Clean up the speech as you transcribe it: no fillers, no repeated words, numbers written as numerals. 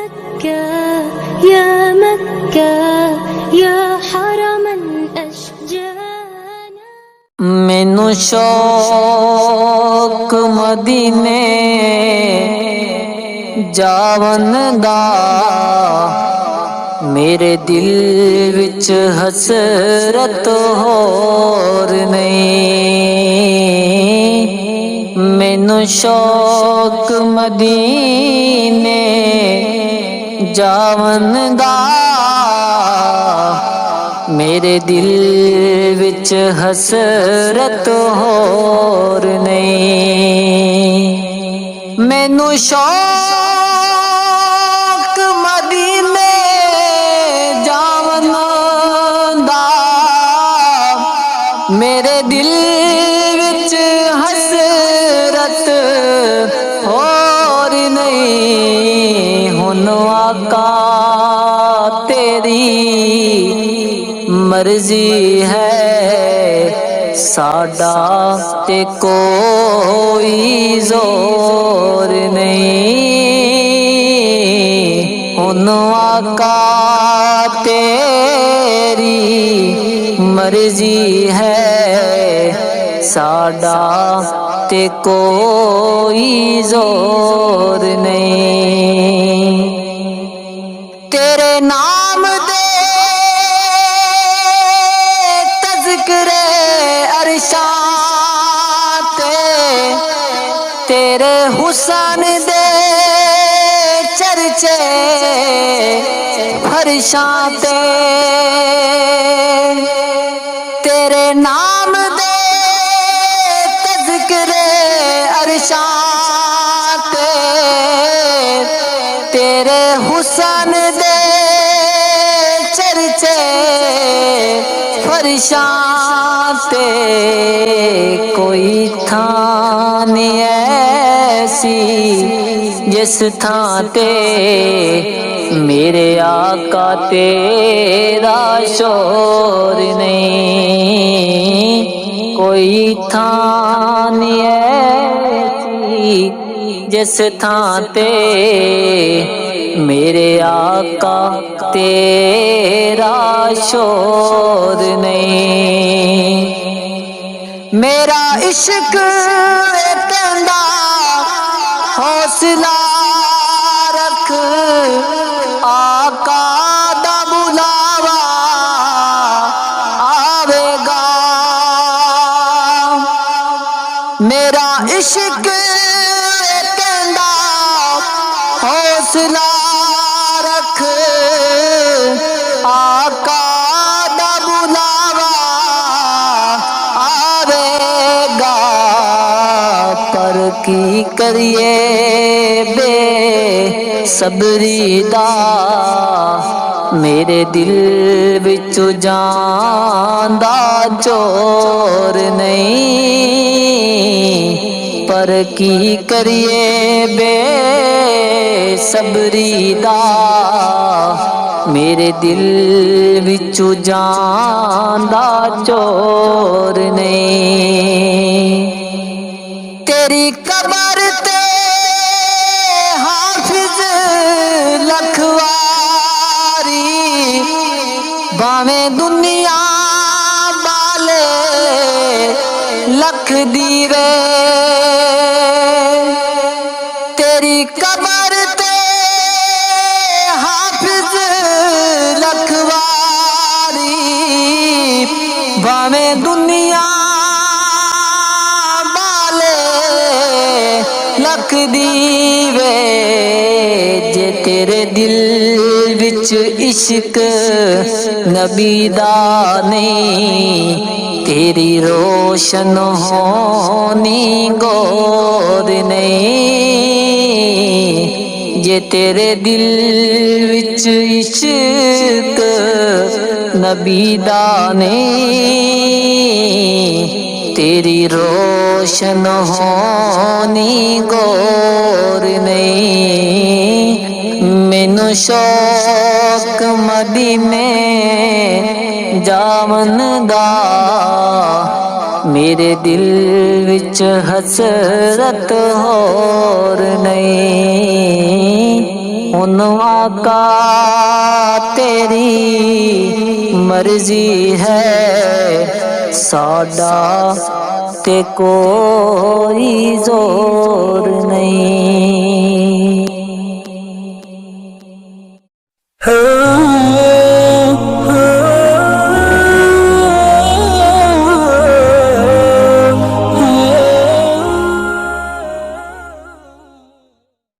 مكة يا مكة يا حرما أشجانا مینوں شوق مدینے جاون دا میرے دل وچ حسرت ہور نہیں مینوں شوق مدینے جاون دا میرے دل وچ حسرت ہور نہیں مینوں شوق مدینے جاون دا میرے دل وچ حسرت ہور نہیں ہن آقا تیری مرضی ہے ساڈا تے کوئی زور نہیں ہن آقا تیری مرضی ہے ساڈا تے کوئی زور نہیں تیرے نام دے تیرے حسن دے چرچے فرشاں تے تیرے نام دے تذکرے عرشاں تے تیرے حسن دے چرچے فرشاں تے کوئی تھاں نہیں ایسی جس تھاں تے میرے آقا تیرا شور نہیں کوئی تھاں نہیں ایسی جس تھاں تے میرے آقا تیرا شور نہیں میرا عشق کہندا حوصلہ رکھ آقا دا بلاوا آوے گا میرا عشق کہندا حوصلہ رکھ آقا دا بلاوا پر کی کریے بے صبری دا میرے دل وچ جان دا چور نہیں پر کی کریے بے صبری دا میرے دل وچ جان دا چور نہیں تیری قبر تے حافظ لکھواری باویں دنیا بالے لکھ دیوے تیری قبر تے حافظ لکھواری باویں دنیا لکھ دیوے جے تیرے دل وچ عشق نبی دا نہیں تیری روشن ہونی گود نہیں جے تیرے دل وچ عشق نبی دا نہیں تیری روشن ہونی گور نہیں مینوں شوق مدینے جاون دا میرے دل وچ حسرت ہور نہیں ان آقا تیری مرضی ہے ساڈا تے کوئی زور نہیں